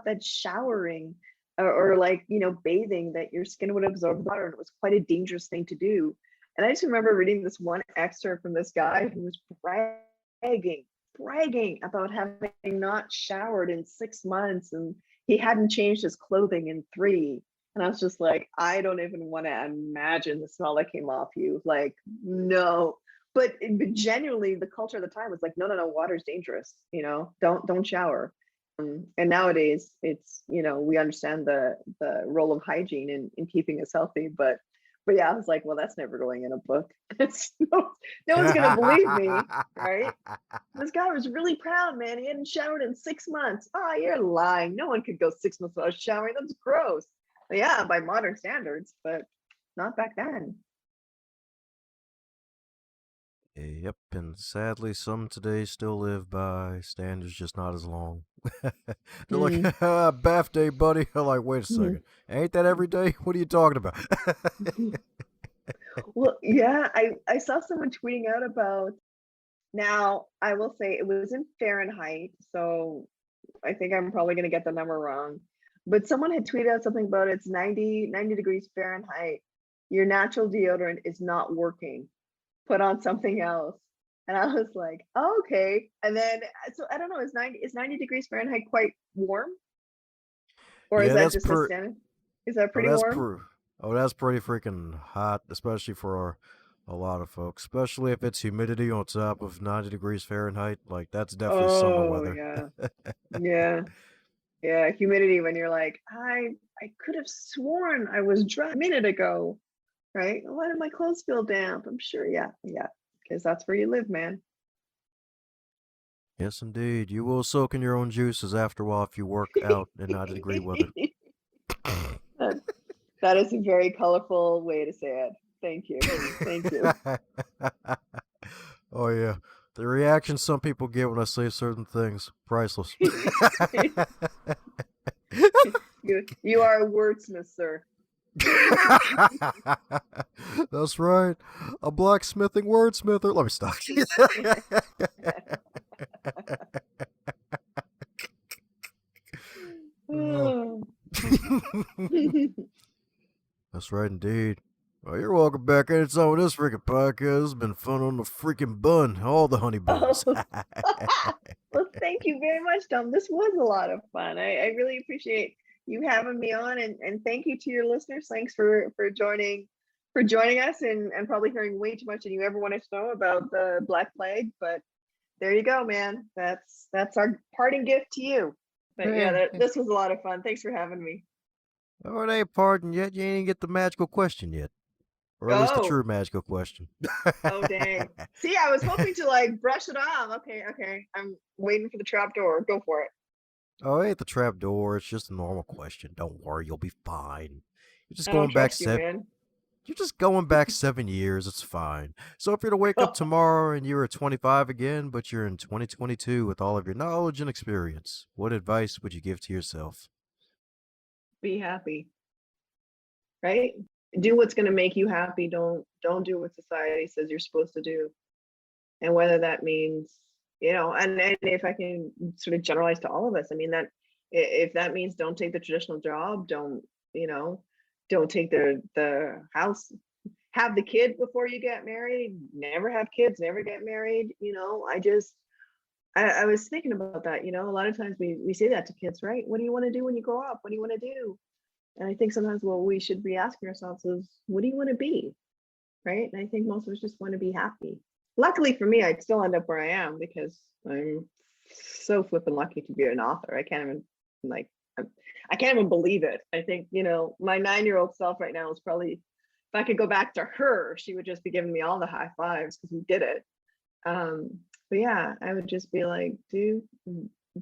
that showering or like bathing, that your skin would absorb water, and it was quite a dangerous thing to do. And I just remember reading this one excerpt from this guy who was bragging about having not showered in 6 months, and he hadn't changed his clothing in 3. And I was just like, I don't even want to imagine the smell that came off you. Like, no. But genuinely, the culture at the time was like, no, water's dangerous. Don't shower. And nowadays, it's we understand the role of hygiene in keeping us healthy. But yeah, I was like, well, that's never going in a book. No one's gonna believe me, right? This guy was really proud, man. He hadn't showered in 6 months. Oh, you're lying. No one could go 6 months without showering. That's gross. But yeah, by modern standards, but not back then. Yep, and sadly, some today still live by standards just not as long. They're like, Mm. bath day, buddy. I'm like, wait a Mhm. second. Ain't that every day? What are you talking about? Well, yeah, I saw someone tweeting out about now, I will say it was in Fahrenheit, so I think I'm probably going to get the number wrong. But someone had tweeted out something about it's 90 degrees Fahrenheit. Your natural deodorant is not working. Put on something else. And I was like, oh, okay. And then so I don't know, is 90 degrees Fahrenheit quite warm? Or is Yeah, that that's just a per. standard? Is that Oh, pretty warm? that's pretty freaking hot, especially for a lot of folks. Especially if it's humidity on top of 90 degrees Fahrenheit. Like that's definitely summer Oh weather. yeah. Yeah. Yeah. Humidity when you're like, I could have sworn I was dry a minute ago. Right? Why did my clothes feel damp? I'm sure. Yeah. Yeah. Because that's where you live, man. Yes, indeed. You will soak in your own juices after a while if you work out in 90-degree weather. That that is a very colorful way to say it. Thank you. Thank you. Oh yeah, the reaction some people get when I say certain things, priceless. You are a wordsmith, sir. That's right, a blacksmithing wordsmither. Let me stop. Oh. Oh. That's right, indeed. Well, you're welcome back anytime on this freaking podcast. It's been fun on the freaking bun, all the honey buns. Oh. Well, thank you very much, Dom. This was a lot of fun. I really appreciate you having me on, and thank you to your listeners. Thanks for joining us and probably hearing way too much than you ever wanted to know about the Black Plague. But there you go, man. That's our parting gift to you. But yeah, this was a lot of fun. Thanks for having me. Oh, it ain't pardon yet. You ain't get the magical question yet. Or at least the Oh, true magical question. oh dang. See, I was hoping to like brush it off. Okay, okay. I'm waiting for the trap door. Go for it. Oh, it ain't the trap door. It's just a normal question. Don't worry, you'll be fine. You're just I don't going back trust you, seven. man. You're just going back 7 years. It's fine. So if you're to wake up tomorrow and you're 25 again, but you're in 2022 with all of your knowledge and experience, what advice would you give to yourself? Be happy, right? Do what's going to make you happy. Don't do what society says you're supposed to do. And whether that means, and if I can sort of generalize to all of us, I mean that if that means don't take the traditional job, you know, don't take the house, have the kid before you get married, never have kids, never get married. I was thinking about that, a lot of times we say that to kids, right? What do you want to do when you grow up? What do you want to do? And I think sometimes what we should be asking ourselves is, what do you want to be? Right. And I think most of us just want to be happy. Luckily for me, I'd still end up where I am because I'm so flippin' lucky to be an author. I can't even like I can't even believe it. I think, my 9-year-old self right now is probably, if I could go back to her, she would just be giving me all the high fives because we did it. But yeah, I would just be like, do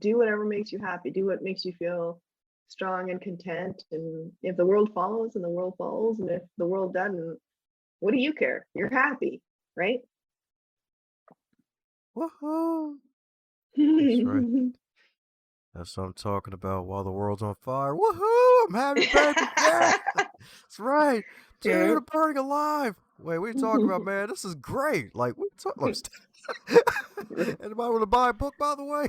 whatever makes you happy. Do what makes you feel strong and content. And if the world follows, and the world follows, and if the world doesn't, what do you care? You're happy, right? Woohoo! That's right. That's what I'm talking about while the world's on fire. Woohoo! I'm happy, baby. Yeah! That's right. Yeah. Dude, I'm burning alive. Wait, what are you talking about, man? This is great. Like, what are you talking Anybody want to buy a book, by the way?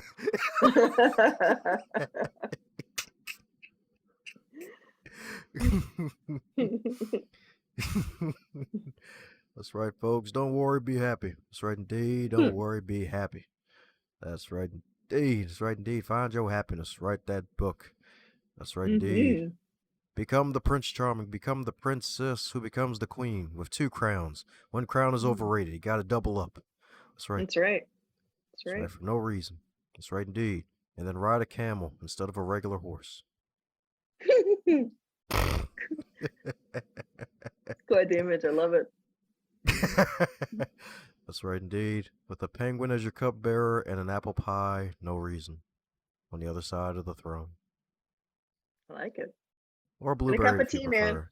That's right, folks. Don't worry, be happy. That's right, indeed. Don't worry, be happy. That's right, indeed. That's right, indeed. Find your happiness. Write that book. That's right, indeed. Mhm. Become the Prince Charming. Become the princess who becomes the queen with 2 crowns. 1 crown is overrated. You got to double up. That's right. That's right. That's That's right, right. for no reason. That's right, indeed. And then ride a camel instead of a regular horse. Quite the image. I love it. That's right, indeed. With a penguin as your cupbearer and an apple pie, no reason. On the other side of the throne. I like it. Or a And a cup blueberry of if you tea, man. prefer.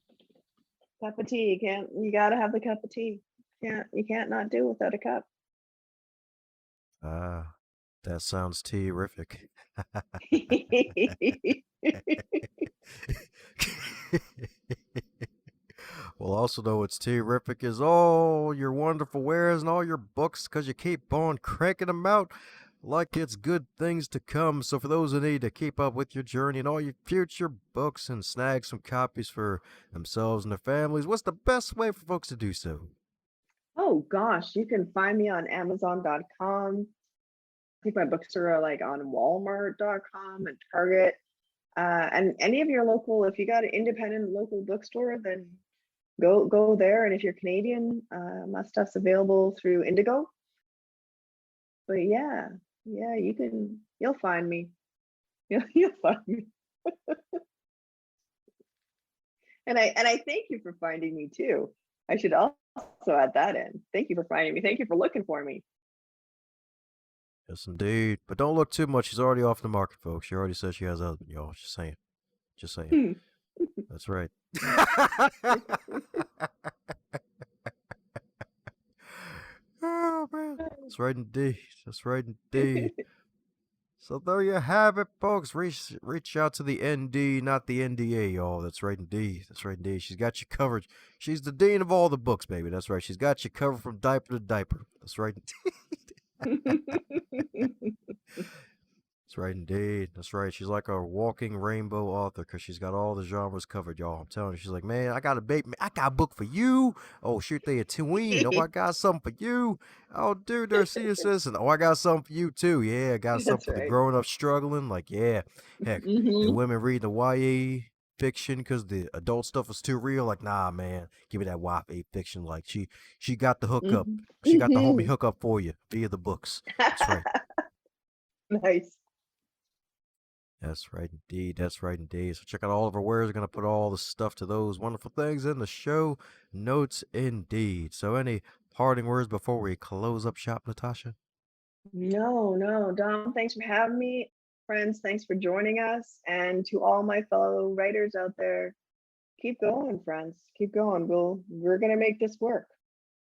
Cup of tea. You gotta have the cup of tea. You can't not do without a cup. Ah, that sounds terrific. Well, also though what's terrific is all your wonderful wares and all your books because you keep on cranking them out like it's good things to come. So for those who need to keep up with your journey and all your future books and snag some copies for themselves and their families, what's the best way for folks to do so? Oh gosh, you can find me on Amazon.com. I think my books are like on Walmart.com and Target. And any of your local, if you got an independent local bookstore, then go there. And if you're Canadian, my stuff's available through Indigo. But yeah, you'll find me. You'll find me. And I thank you for finding me too. I should also add that in. Thank you for finding me. Thank you for looking for me. Yes, indeed. But don't look too much. She's already off the market, folks. She already said she has a husband, y'all. Just saying. Just saying. Hmm. That's right. Oh, man. That's right indeed. That's right indeed. So there you have it, folks. Reach out to the ND, not the NDA, y'all. That's right indeed. That's right indeed. She's got you covered. She's the dean of all the books, baby. That's right. She's got you covered from diaper to diaper. That's right indeed. That's right indeed. That's right. She's like a walking rainbow author because she's got all the genres covered, y'all. I'm telling you, she's like, man, I got a book for you. Oh, shoot, they a tween. Oh, I got something for you. Oh, dude, they're a senior citizen. Oh, I got something for you too. Yeah, I got something That's for the right. growing up struggling. Like, yeah, heck, the Hmm. women reading the YA fiction because the adult stuff is too real. Like, nah, man, give me that YA fiction. Like, she got the hookup. Hmm. She got the homie Hmm. hookup for you via the books. That's right. Nice. That's right indeed. That's right indeed. So check out all of our wares. We're gonna put all the stuff to those wonderful things in the show notes indeed. So any parting words before we close up shop, Natasha? No, no, Dom, thanks for having me. Friends, thanks for joining us. And to all my fellow writers out there, keep going, friends. Keep going. We're gonna make this work.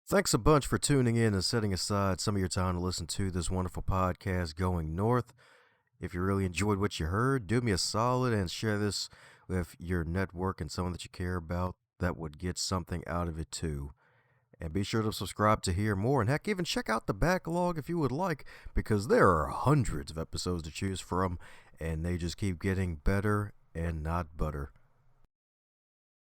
Thanks a bunch for tuning in and setting aside some of your time to listen to this wonderful podcast going north. If you really enjoyed what you heard, do me a solid and share this with your network and someone that you care about that would get something out of it too. And be sure to subscribe to hear more. And heck, even check out the backlog if you would like, because there are hundreds of episodes to choose from, and they just keep getting better and not butter.